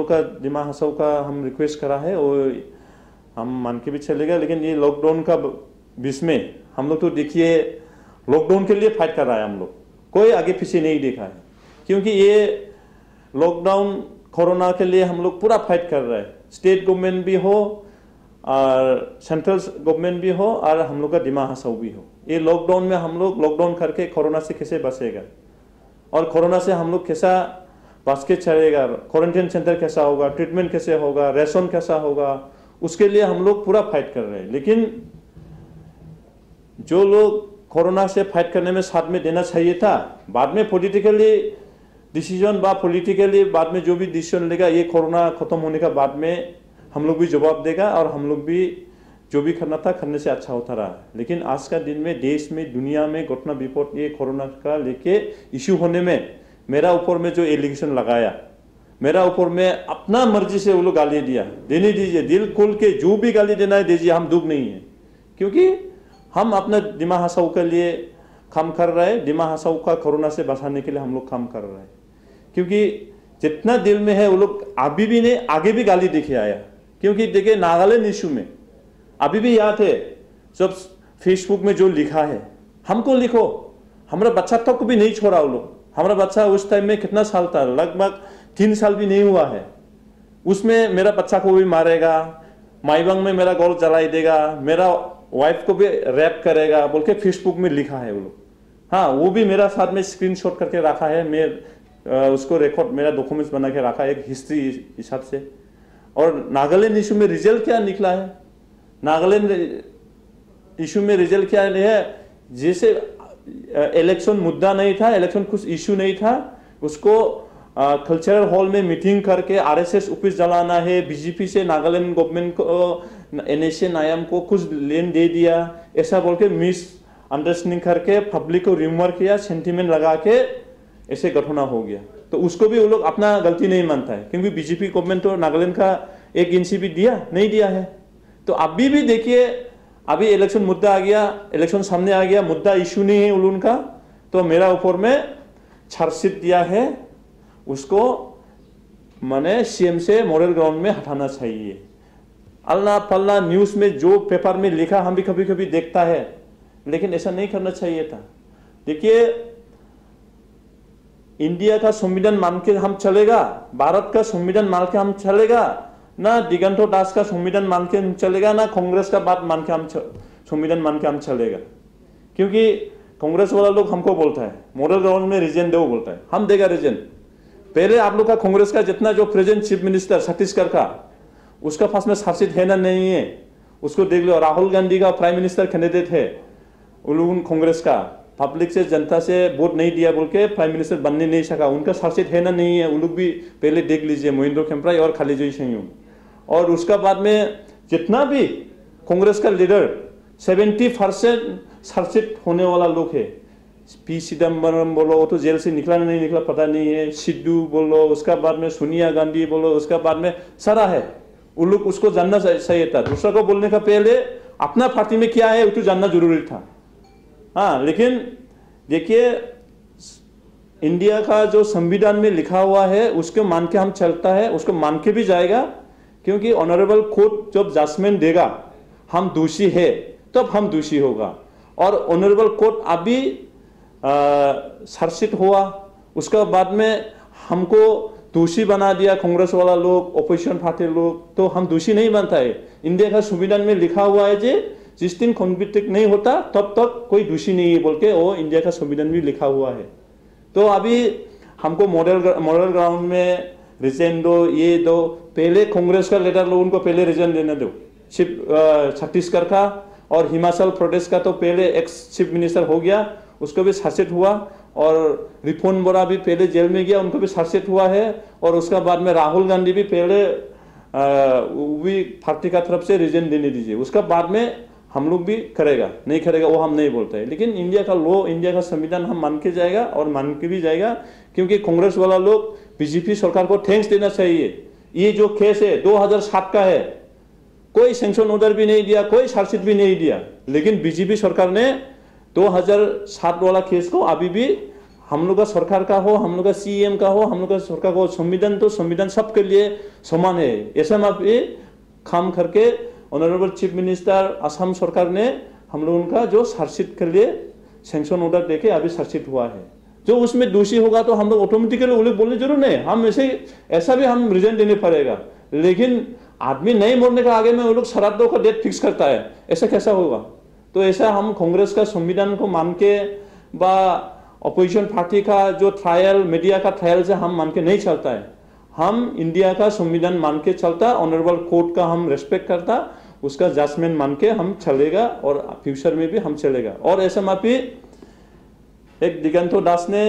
का दिमाग हंसाओ का हम रिक्वेस्ट करा है वो हम मान के भी चलेगा, लेकिन ये लॉकडाउन का बीच में हम लोग तो देखिए लॉकडाउन के लिए फाइट कर रहा है, हम लोग कोई आगे पीछे नहीं देखा है, क्योंकि ये लॉकडाउन कोरोना के लिए हम लोग पूरा फाइट कर रहे हैं, स्टेट गवर्नमेंट भी हो और सेंट्रल गवर्नमेंट भी हो और हम लोग का दिमाग हंसाओ भी हो। ये लॉकडाउन में हम लोग लॉकडाउन करके कोरोना से कैसे बचेगा और कोरोना से हम लोग कैसा बच के चलेगा, क्वारंटाइन सेंटर कैसा होगा, ट्रीटमेंट कैसे होगा, रेशन कैसा होगा, उसके लिए हम लोग पूरा फाइट कर रहे हैं। लेकिन जो लोग कोरोना से फाइट करने में साथ में देना चाहिए था, बाद में पॉलिटिकली डिसीजन बा पॉलिटिकली बाद में जो भी डिसीजन लेगा, ये कोरोना खत्म होने का बाद में हम लोग भी जवाब देगा और हम लोग भी जो भी करना था करने से अच्छा होता रहा। लेकिन आज का दिन में देश में दुनिया में घटना विपद ये कोरोना का लेके इश्यू होने में मेरा ऊपर में जो एलिगेशन लगाया, मेरा ऊपर में अपना मर्जी से वो लोग गाली दिया, देने दीजिए, दिल खोल के जो भी गाली देना है दीजिए, हम दुख नहीं है, क्योंकि हम अपना दिमाग हंसाओ के लिए काम कर रहे हैं, दिमाग हंसाओ का कोरोना से बचाने के लिए हम लोग काम कर रहे हैं। क्योंकि जितना दिल में है वो लोग अभी भी नहीं आगे भी गाली देखे आया, क्योंकि देखिए नागालैंड इशू में अभी भी याद है जब फेसबुक में जो लिखा है, हमको लिखो, हमारा बच्चा तक भी नहीं छोड़ा वो लोग, हमारा बच्चा उस टाइम में कितना साल था, लगभग 3 साल भी नहीं हुआ है, उसमें मेरा बच्चा को भी मारेगा, माईबंग में मेरा गोल जलाई देगा, मेरा वाइफ को भी रैप करेगा बोल के फेसबुक में लिखा है वो लोग। हाँ, वो भी मेरा साथ में स्क्रीनशॉट करके रखा है, मैं उसको रिकॉर्ड मेरा डॉक्यूमेंट्स बना के रखा है एक हिस्ट्री हिसाब से। और नागालैंड इशू में रिजल्ट क्या निकला है, नागालैंड इशू में रिजल्ट क्या है, जैसे इलेक्शन मुद्दा नहीं था, इलेक्शन कुछ इशू नहीं था, उसको कल्चरल हॉल में मीटिंग करके आरएसएस ऑफिस जलाना है, बीजेपी से नागालैंड गवर्नमेंट को एनएसए नायाम को कुछ लेन दे दिया, ऐसा बोल के मिस अंडरस्टैंडिंग करके पब्लिक को रिमूव किया, सेंटीमेंट लगा के ऐसे घटना हो गया। तो उसको भी वो लोग अपना गलती नहीं मानता है, क्योंकि बीजेपी गवर्नमेंट तो नागालैंड का 1 इंच भी दिया नहीं दिया है। तो अभी भी देखिए, अभी इलेक्शन मुद्दा आ गया, इलेक्शन सामने आ गया, मुद्दा इशू नहीं है उनका, तो मेरा ऊपर में चार्जशीट दिया है, उसको मैंने सीएम से मॉडल ग्राउंड में हटाना चाहिए। अल्लाह पल्ला न्यूज में जो पेपर में लिखा हम भी कभी कभी देखता है, लेकिन ऐसा नहीं करना चाहिए था। देखिए, इंडिया का संविधान मान के हम चलेगा, भारत का संविधान मान के हम चलेगा, ना दिगंतो दास का संविधान मान के हम चलेगा, ना कांग्रेस का बात मान के हम संविधान मान के हम चलेगा। क्योंकि कांग्रेस वाला लोग हमको बोलता है मॉडल ग्राउंड में रीजन दो, बोलता है हम देगा रीजन। पहले आप लोग का कांग्रेस का जितना जो प्रेजेंट चीफ मिनिस्टर छत्तीसगढ़ का, उसका पास में शासित है ना नहीं है, उसको देख लो। राहुल गांधी का प्राइम मिनिस्टर कैंडिडेट है, वो लोग कांग्रेस का पब्लिक से जनता से वोट नहीं दिया बोल के प्राइम मिनिस्टर बनने नहीं सका, उनका शासित है ना नहीं है, वो लोग भी पहले देख लीजिए, महेंद्र खेमराई और खालीजई संयुम। और उसका बाद में जितना भी कांग्रेस का लीडर 70% शासित होने वाला लोग है, पी चिदम्बरम बोलो, वो तो जेल से निकला नहीं निकला पता नहीं है, सिद्धू बोलो, उसका बाद में सोनिया गांधी बोलो, उसका बाद में सारा है, वो लोग उसको जानना चाहिए था। दूसरा को बोलने का पहले अपना पार्टी में क्या है वो तो जानना जरूरी था। हाँ, लेकिन देखिए, इंडिया का जो संविधान में लिखा हुआ है उसको मान के हम चलता है, उसको मान के भी जाएगा, क्योंकि ऑनरेबल कोर्ट जब जजमेंट देगा हम दोषी है तब हम दोषी होगा। और ऑनरेबल कोर्ट अभी शासित हुआ, उसका बाद में हमको दोषी बना दिया कांग्रेस वाला लोग, ओपोजिशन पार्टी लोग, तो हम दोषी नहीं बनता है। इंडिया का संविधान में लिखा हुआ है जे जिस दिन कॉन्विक्ट नहीं होता तब तक कोई दोषी नहीं है बोल के, वो इंडिया का संविधान में लिखा हुआ है। तो अभी हमको मॉडल ग्राउंड में रिजन दो, ये दो, पहले कांग्रेस का लीडर लोगों को पहले रिजन देने दो, छत्तीसगढ़ का और हिमाचल प्रदेश का तो पहले एक्स चीफ मिनिस्टर हो गया, उसको भी शासित हुआ, और रिपुन बोरा भी पहले जेल में गया, उनको भी शासित हुआ है। और उसका बाद में राहुल गांधी भी पहले वो भी पार्टी का तरफ से रिजन देने दीजिए, उसका बाद में हम लोग भी करेगा नहीं करेगा वो हम नहीं बोलते हैं। लेकिन इंडिया का लॉ, इंडिया का संविधान हम मान के जाएगा और मान के भी जाएगा, क्योंकि कांग्रेस वाला लोग बीजेपी सरकार को थैंक्स देना चाहिए। ये जो केस है 2007 का है, कोई सैंक्शन ऑर्डर भी नहीं दिया, कोई चार्जशीट भी नहीं दिया, लेकिन बीजेपी सरकार ने 2007 वाला केस को अभी भी हम लोग का सरकार का हो, हम लोग का सीएम का हो, हम लोग का सरकार का हो, संविधान तो संविधान सबके लिए समान है। ऐसा में आप ये काम करके ऑनरेबल चीफ मिनिस्टर असम सरकार ने हम लोगों का जो चार्जशीट के लिए सैंक्शन ऑर्डर देके अभी चार्जशीट हुआ है। जो उसमें दोषी होगा तो हम लोग ऑटोमेटिकली वो लोग बोलने जरूर नहीं, हम ऐसा भी हम रिजल्ट देने पड़ेगा। लेकिन आदमी नहीं मरने का आगे में वो लोग श्राद्धों का डेट फिक्स करता है, ऐसा कैसा होगा? तो ऐसा हम कांग्रेस का संविधान को मान के बा अपोजिशन पार्टी का जो ट्रायल, मीडिया का ट्रायल से हम मान के नहीं चलता है। हम इंडिया का संविधान मान के चलता, ऑनरेबल कोर्ट का हम रेस्पेक्ट करता, उसका जजमेंट मान के हम चलेगा और फ्यूचर में भी हम चलेगा। और ऐसा माफी एक दिगंतो दास ने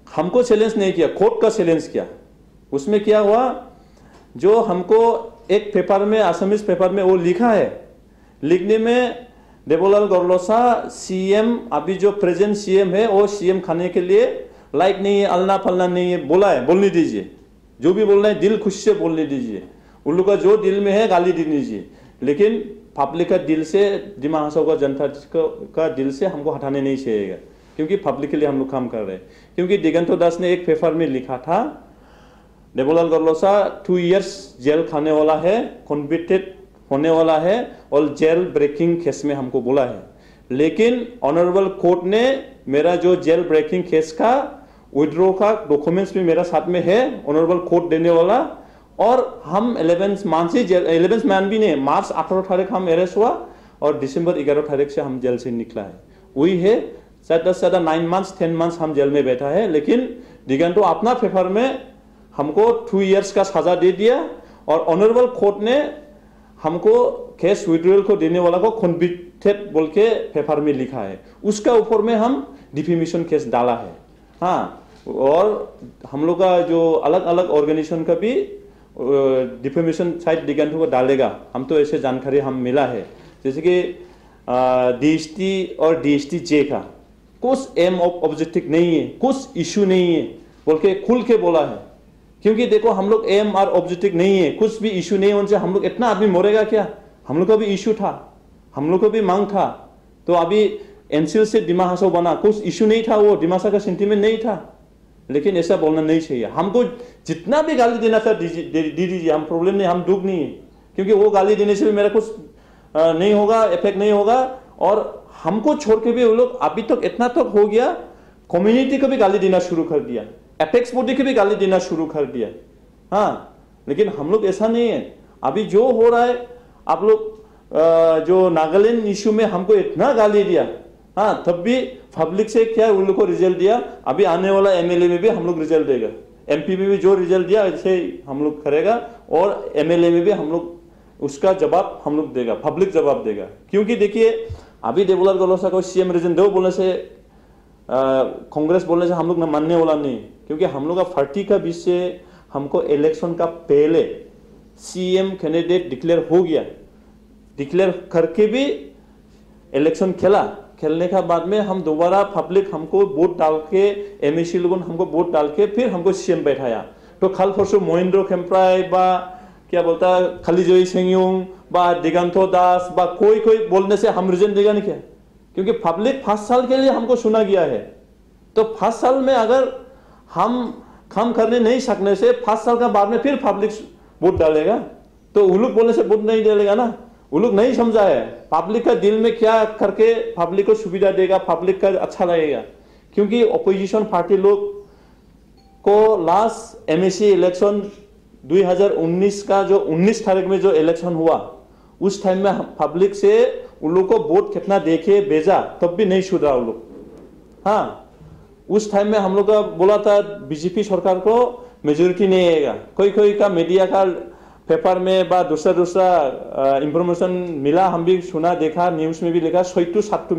हमको चैलेंज नहीं किया, कोर्ट का चैलेंज किया। उसमें क्या हुआ, जो हमको एक पेपर में, असमीज पेपर में वो लिखा है, लिखने में देवोलाल गरलोचा सीएम, अभी जो प्रेजेंट सीएम है वो सीएम खाने के लिए लाइक नहीं है, अलना फलना नहीं है, बोला है, बोलने दीजिए, जो भी बोलना है दिल खुशी से बोलने दीजिए, उन लोग का जो दिल में है गाली दे दीजिए, लेकिन पब्लिक का दिल से, दिमाग हंसों का जनता का दिल से हमको हटाने नहीं चाहिएगा, क्योंकि पब्लिक के लिए हम लोग काम कर रहे हैं। क्योंकि दिगंतो दास ने एक पेपर में लिखा था देवोलाल गरलोचा 2 इयर्स जेल खाने वाला है, कन्विक्टेड होने वाला है और जेल ब्रेकिंग केस में हमको बोला है। लेकिन ऑनरेबल कोर्ट ने मेरा जो जेल ब्रेकिंग केस का विड्रॉ का डॉक्यूमेंट्स भी मेरा साथ में है, ऑनरेबल कोर्ट देने वाला। और हम 11 मंथ से जेल, 11 मंथ भी नहीं, मार्च 18 तारीख हम अरेस्ट हुआ और दिसंबर 11 तारीख से हम जेल से निकला है। वही है ज्यादा से ज्यादा 9 मंथ्स 10 मंथ्स हम जेल में बैठा है। लेकिन दिगंतो अपना पेपर में हमको 2 इयर्स का सजा दे दिया और ऑनरेबल कोर्ट ने हमको केस विड्रॉल को देने वाला को कन्विक्टेड बोल के पेपर में लिखा है। उसका ऊपर में हम डिफेमेशन केस डाला है। हाँ, और हम लोग का जो अलग अलग ऑर्गेनाइजेशन का भी डिफेमेशन साइट दिगंतो को डालेगा, हम तो ऐसे जानकारी हम मिला है। जैसे कि डीएसटी और डीएसटी जे का कुछ एम ऑब्जेक्टिव नहीं है, कुछ इशू नहीं है बोल के खुल के बोला है। क्योंकि देखो हम लोग एम और ऑब्जेक्टिव नहीं है, कुछ भी इशू नहीं है उनसे, हम लोग इतना आदमी मरेगा क्या? हम लोग का भी इशू था, हम लोग को भी मांग था। तो अभी एनसीएल से दिमाग हंसो बना, कुछ इशू नहीं था, वो दिमाग का सेंटीमेंट नहीं था। लेकिन ऐसा बोलना नहीं चाहिए। हमको जितना भी गाली देना था दे दीजिए, हम प्रॉब्लम नहीं, हम दुख नहीं है। क्योंकि वो गाली देने से भी मेरा कुछ नहीं होगा, इफेक्ट नहीं होगा। और हमको छोड़ के भी वो लोग अभी तक इतना तक हो गया, कम्युनिटी को भी गाली देना शुरू कर दिया, एपेक्स बॉडी की भी गाली देना शुरू कर दिया। हाँ, लेकिन हम लोग ऐसा नहीं है। अभी जो हो रहा है, आप लोग जो नागालैंड इशू में हमको इतना गाली दिया, हाँ, तब भी पब्लिक से क्या उन लोग को रिजल्ट दिया। अभी आने वाला एमएलए में भी हम लोग रिजल्ट देगा, एमपी में भी जो रिजल्ट दिया ऐसे हम लोग करेगा, और एमएलए में भी हम लोग उसका जवाब हम लोग देगा, पब्लिक जवाब देगा। क्योंकि देखिए अभी देवोलाल गरलोचा को सीएम रीजन दो बोलने से, कांग्रेस बोलने से हम लोग मानने वाला नहीं। क्योंकि हम लोग का पार्टी का बीच से हमको इलेक्शन का पहले सीएम कैंडिडेट डिक्लेयर हो गया, डिक्लेयर करके भी इलेक्शन खेला, खेलने का बाद में हम दोबारा पब्लिक हमको वोट डाल के, एमएसी लोगों ने हमको वोट डाल के फिर हमको सीएम बैठाया। तो खाल फरसो महेंद्र खेमप्राय बा क्या बोलता खालीजयी सेंगयुंग बा दिगंतो दास बा कोई बोलने से हम रीजन देगा नहीं क्या? क्योंकि पब्लिक 5 साल के लिए हमको सुना गया है। तो 5 साल में अगर हम काम करने नहीं सकने से 5 साल का बाद में फिर पब्लिक वोट डालेगा, तो वो लोग बोलने से वोट नहीं डालेगा ना। वो लोग नहीं समझा है पब्लिक का दिल में क्या करके पब्लिक को सुविधा देगा, पब्लिक का अच्छा लगेगा। क्योंकि अपोजिशन पार्टी लोग को लास्ट एमएसी इलेक्शन 2019 का जो 19 तारीख में जो इलेक्शन हुआ, उस टाइम में पब्लिक से उन लोग को वोट कितना देके भेजा, तब भी नहीं सुधरा वो लोग। हाँ, उस टाइम में हम लोग का बोला था बीजेपी सरकार को मेजोरिटी नहीं आएगा। कोई का मीडिया का पेपर में बा दूसरा इंफॉर्मेशन मिला, हम भी सुना देखा, न्यूज में भी लिखा 6-7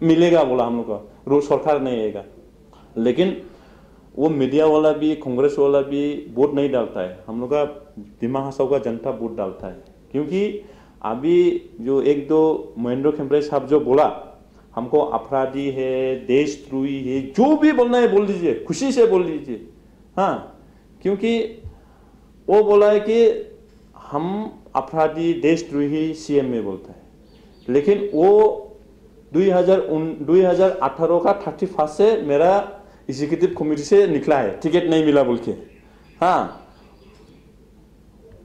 मिलेगा बोला हम लोग का, रोज सरकार नहीं आएगा। लेकिन वो मीडिया वाला भी, कांग्रेस वाला भी वोट नहीं डालता है, हम लोग का दिमाग हंसाओ का जनता वोट डालता है। क्योंकि अभी जो 1-2 महेंद्र खेमप्राय साहब जो बोला हमको अपराधी है, देशद्रोही है, जो भी बोलना है बोल दीजिए, खुशी से बोल दीजिए। हाँ, क्योंकि वो बोला है कि हम अपराधी देशद्रोही सीएम में बोलता है। लेकिन वो 2018 का 31 से मेरा एग्जीक्यूटिव कमेटी से निकला है, टिकट नहीं मिला बोल के। हाँ,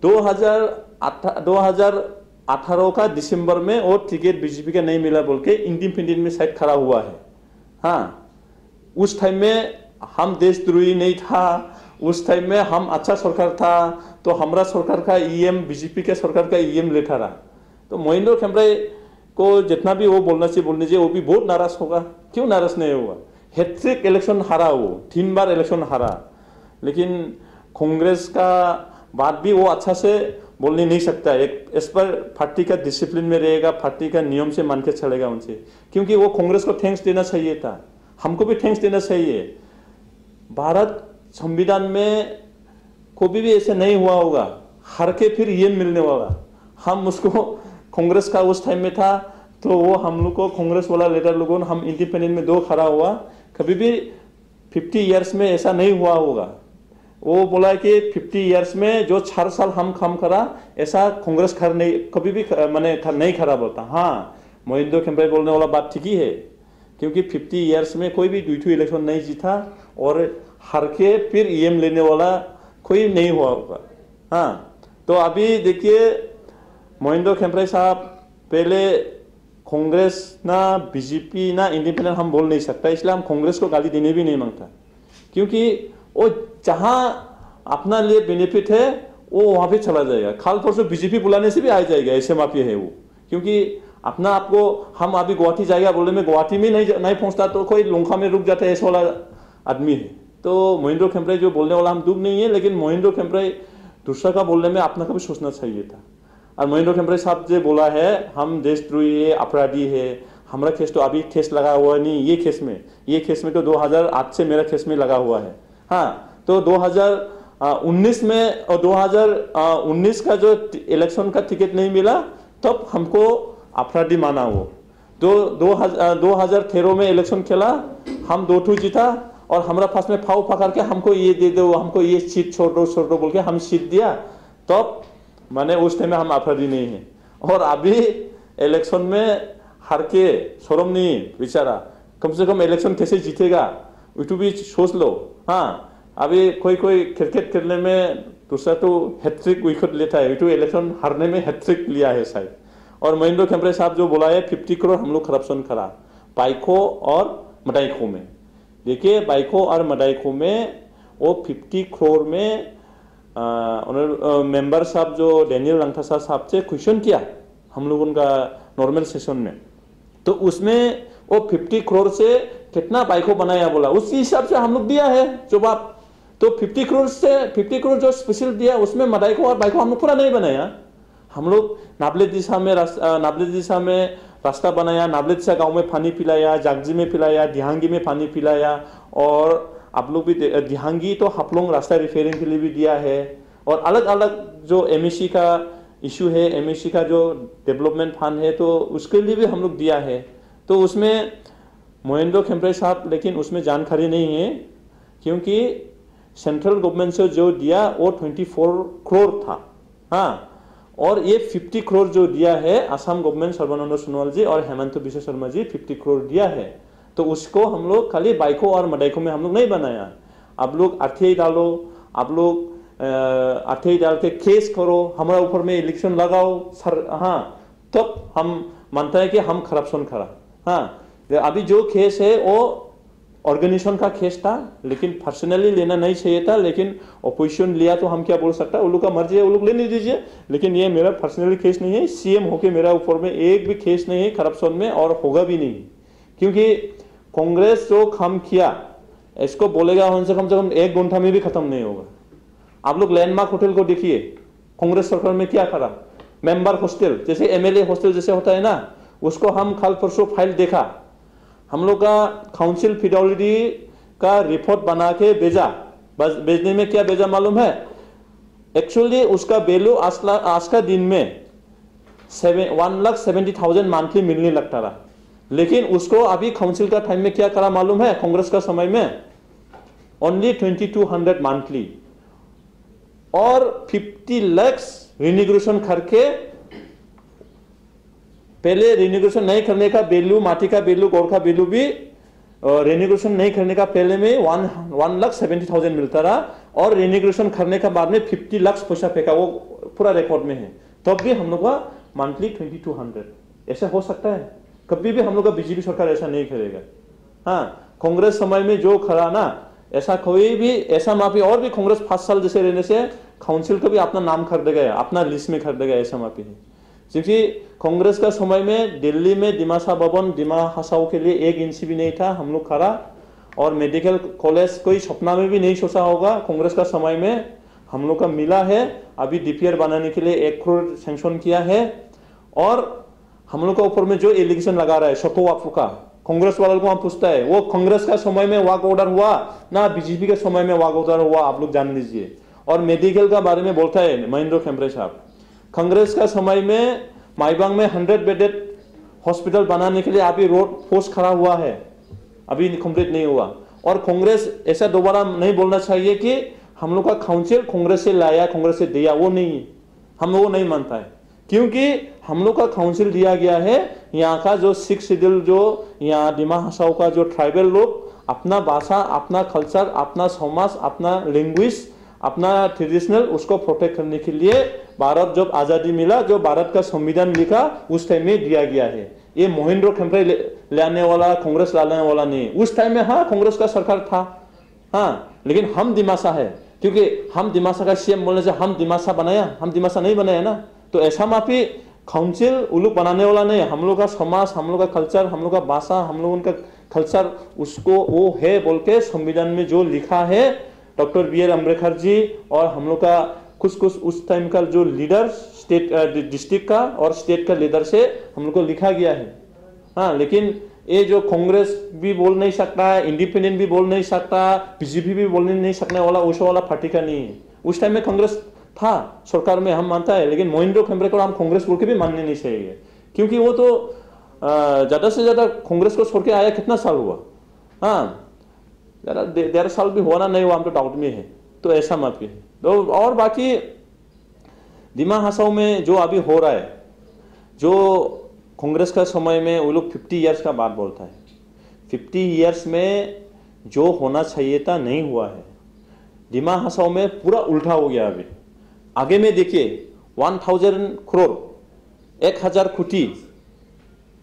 2018 का दिसंबर में वो टिकट बीजेपी का नहीं मिला बोल के इंडिपेंडेंट में साइड खड़ा हुआ है। हाँ, उस टाइम में हम देशद्रोही नहीं था, उस टाइम में हम अच्छा सरकार था, तो हमारा सरकार का ईएम बीजेपी के सरकार का ईएम लेता रहा। तो महेंद्र खेमराई को जितना भी वो बोलना चाहिए वो भी बहुत नाराज होगा। क्यों नाराज नहीं होगा? हैट्रिक इलेक्शन हारा, वो 3 बार इलेक्शन हारा, लेकिन कांग्रेस का बात भी वो अच्छा से बोलने नहीं सकता। एक इस पर पार्टी का डिसिप्लिन में रहेगा, पार्टी का नियम से मान के चलेगा उनसे, क्योंकि वो कांग्रेस को थैंक्स देना चाहिए था, हमको भी थैंक्स देना चाहिए। भारत संविधान में कभी भी ऐसे नहीं हुआ होगा, हार के फिर ये मिलने वाला। हम उसको कांग्रेस का उस टाइम में था, तो वो हम लोग को कांग्रेस वाला लीडर लोगों ने, हम इंडिपेंडेंट में 2 खड़ा हुआ, कभी भी 50 इयर्स में ऐसा नहीं हुआ होगा। वो बोला कि 50 इयर्स में जो 4 साल हम काम करा, ऐसा कांग्रेस खर नहीं, कभी भी मैंने नहीं खरा बोलता। हाँ, महेंद्र खेमराई बोलने वाला बात ठीक ही है, क्योंकि 50 इयर्स में कोई भी 2 इलेक्शन नहीं जीता और हार के फिर ईएम लेने वाला कोई नहीं हुआ होगा। हाँ, तो अभी देखिए महेंद्र खेमराई साहब, पहले कांग्रेस ना बीजेपी ना इंडिपेंडेंट हम बोल नहीं सकता, इसलिए हम कांग्रेस को गाली देने भी नहीं मांगता, क्योंकि वो जहां अपना लिए बेनिफिट है वो वहां पे चला जाएगा। खाल परसों बीजेपी बुलाने से भी आ जाएगा, ऐसे माफिया है वो। क्योंकि अपना आपको, हम अभी गुवाहाटी जाएगा बोले में गुवाहाटी में नहीं पहुंचता तो कोई लोंखा में रुक जाता है, ऐसा वाला आदमी है। तो महेंद्र खेमराई जो बोलने वाला हम दुख नहीं है, लेकिन महेंद्र खेमराई दूसरा का बोलने में अपना का भी सोचना चाहिए था। और महेंद्र खेमराई साहब जो बोला है हम देशद्रोही है, अपराधी है, हमारा केस तो अभी केस लगा हुआ नहीं, ये केस में तो 2008 से मेरा केस में लगा हुआ है। हाँ, तो 2019 में और 2019 का जो इलेक्शन का टिकट नहीं मिला, तब हमको अपराधी माना वो। 2013 में इलेक्शन खेला, हम 2 जीता और हमारा पास में फाव पकड़ के हमको ये दे दो, हमको ये सीट छोड़ दो बोल के हम सीट दिया, तब माने उस टाइम में हम अपराधी नहीं है। और अभी इलेक्शन में हार के शर्म नहीं बेचारा, कम से कम इलेक्शन कैसे जीतेगा वो भी सोच लो। हाँ, अभी कोई क्रिकेट खेलने में दूसरा तो हैट्रिक विकेट लेता है, तो इलेक्शन हारने में हैट्रिक लिया है शायद। और महेंद्र खेमराई साहब जो बोला है 50 करोड़ हम लोग करप्शन करा बाइको और मडाइको में। देखिए, बाइको और मडाइको में वो 50 करोड़ में मेंबर साहब जो डैनियल लंगथासा साहब से क्वेश्चन किया हम लोग उनका नॉर्मल सेशन में, तो उसमें वो 50 करोड़ से कितना बाइको बनाया बोला, उसी हिसाब से हम लोग दिया है जवाब। तो 50 करोड़ जो स्पेशल दिया उसमें मडाइको और बाइको हम लोग पूरा नहीं बनाया। हम लोग नाबले दिशा में रास्ता बनाया, नाबले दिशा गांव में पानी पिलाया, जागजी में पिलाया, दिहांगी में पानी पिलाया, और आप लोग भी दिहांगी तो हापलोंग रास्ता रिपेयरिंग के लिए भी दिया है। और अलग अलग जो एमएससी का इशू है, एमएससी का जो डेवलपमेंट फंड है, तो उसके लिए भी हम लोग दिया है। तो उसमें महेंद्र खेमराई साहब, लेकिन उसमें जानकारी नहीं है, क्योंकि सेंट्रल गवर्नमेंट से जो दिया वो 24 करोड़ था। हाँ, और ये 50 करोड़ जो दिया है असम गवर्नमेंट, सर्बानंद सोनोवाल जी और हेमंत बिश्व शर्मा जी 50 करोड़ दिया है। तो उसको हम लोग खाली बाइको और मडाइको में हम लोग नहीं बनाया। आप लोग आरटीआई डालो, आप लोग आरटीआई डाल के केस करो, हमारा ऊपर में इलेक्शन लगाओ सर। हाँ, तब हम मानते हैं कि हम करप्शन करा। हाँ, अभी जो केस है वो ऑर्गेनाइजेशन का केस था, लेकिन पर्सनली लेना नहीं चाहिए था, लेकिन ऑपोजिशन लिया तो हम क्या बोल सकता है, वो लोग का मर्जी है, वो लोग लेने दीजिए। लेकिन ये मेरा पर्सनली केस नहीं है, सीएम होके मेरा ऊपर में एक भी केस नहीं है करप्शन में, और होगा भी नहीं। क्योंकि कांग्रेस जो काम किया इसको बोलेगा उनसे कम से कम 1 घंटा में भी खत्म नहीं होगा। आप लोग लैंडमार्क होटल को देखिए, कांग्रेस सरकार में क्या करा। मेंबर हॉस्टल जैसे एमएलए हॉस्टल जैसे होता है ना, उसको हम कल परसों फाइल देखा, हम लोग का काउंसिल फिडेलिटी का रिपोर्ट बना के भेजा। बस भेजने में क्या भेजा मालूम है, एक्चुअली उसका वैल्यू आज का दिन में 1,70,000 मंथली मिलने लगता रहा, लेकिन उसको अभी काउंसिल का टाइम में क्या करा मालूम है, कांग्रेस का समय में ओनली 2,200 मंथली, और 50 लाख रिनिगोशिएशन करके, पहले रिनिगोशिएशन नहीं करने का वैल्यू, माटी का वैल्यू, गोड़ का वैल्यू भी रेनिग्रेशन नहीं करने का पहले में 1,70,000 मिलता रहा, और रेनिग्रेशन करने का बाद में 50 लाख पैसा फेंका, वो पूरा रिकॉर्ड में है। तब भी हम लोग का मंथली 2200 ऐसा हो सकता है? कभी भी हम लोग का बीजेपी सरकार ऐसा नहीं करेगा। हाँ, कांग्रेस समय में जो खड़ा ना, ऐसा कोई भी ऐसा माफी, और भी कांग्रेस 5 साल जैसे रहने से काउंसिल का भी अपना नाम कर देगा, अपना लिस्ट में कर देगा, ऐसा माफी है। क्योंकि कांग्रेस का समय में दिल्ली में दिमासा भवन, दिमा हसाओ के लिए 1 इंच भी नहीं था हम लोग खड़ा, और मेडिकल कॉलेज कोई सपना में भी नहीं सोचा होगा कांग्रेस का समय में हम लोग का मिला है। अभी डीपीआर बनाने के लिए 1 करोड़ सैंक्शन किया है, और हम लोग का ऊपर में जो एलिगेशन लगा रहा है शतो वाकफ का, कांग्रेस वालों को हम पूछता है, वो कांग्रेस का समय में वाक ऑर्डर हुआ ना बीजेपी के समय में वाक ऑर्डर हुआ, आप लोग जान लीजिए। और मेडिकल का बारे में बोलता है महेंद्र खेम्ब्रे साहब, कांग्रेस का समय में माईबांग में 100 बेडेड हॉस्पिटल बनाने के लिए अभी रोड पोस्ट खड़ा हुआ है, अभी कंप्लीट नहीं हुआ। और कांग्रेस ऐसा दोबारा नहीं बोलना चाहिए कि हम लोग का काउंसिल कांग्रेस से लाया, कांग्रेस से दिया, वो नहीं है, हम लोग वो नहीं मानता है। क्योंकि हम लोग का काउंसिल दिया गया है, यहाँ का जो 6 शेड्यूल, जो यहाँ दिमा हसाओ का जो ट्राइबल लोग अपना भाषा, अपना कल्चर, अपना समाज, अपना लैंग्वेज, अपना ट्रेडिशनल, उसको प्रोटेक्ट करने के लिए भारत जब आजादी मिला, जो भारत का संविधान लिखा उस टाइम में दिया गया है। ये महेंद्र खेम्ब्रे लाने वाला, कांग्रेस लाने वाला नहीं। उस टाइम में हाँ कांग्रेस का सरकार था, हाँ, लेकिन हम दिमासा है, क्योंकि हम दिमासा का सीएम बोलने से हम दिमासा बनाया, हम दिमासा नहीं बनाया ना। तो ऐसा माफी काउंसिल उल्लू बनाने वाला नहीं, हम लोग का समाज, हम लोग का कल्चर, हम लोग का भाषा, हम लोग उनका कल्चर, उसको वो है बोल के संविधान में जो लिखा है doctor B are Ambedkar ji और हम लोग का कुछ उस टाइम का जो लीडर स्टेट डिस्ट्रिक्ट का और स्टेट का लीडर से हम लोग को लिखा गया है। हाँ, लेकिन ये जो कांग्रेस भी बोल नहीं सकता, इंडिपेंडेंट भी बोल नहीं सकता, बीजेपी भी बोल नहीं सकने वाला उस वाला पार्टी का नहीं है। उस टाइम में कांग्रेस था सरकार में, हम मानता है, लेकिन महेंद्र खेम्ब्रे को हम कांग्रेस बोल के भी मानने नहीं चाहिए, क्योंकि वो तो ज्यादा से ज्यादा कांग्रेस को छोड़ के आया कितना साल हुआ, हाँ, ज्यादा 1.5 साल भी हुआ ना नहीं हुआ, हम तो डाउट में है। तो ऐसा माफी है। तो और बाकी दिमा हसाओ में जो अभी हो रहा है, जो कांग्रेस का समय में वो लोग 50 ईयर्स का बात बोलता है, 50 ईयर्स में जो होना चाहिए था नहीं हुआ है। दिमा हसाओ में पूरा उल्टा हो गया। अभी आगे में देखिए 1000 करोड़ 1000 कोटी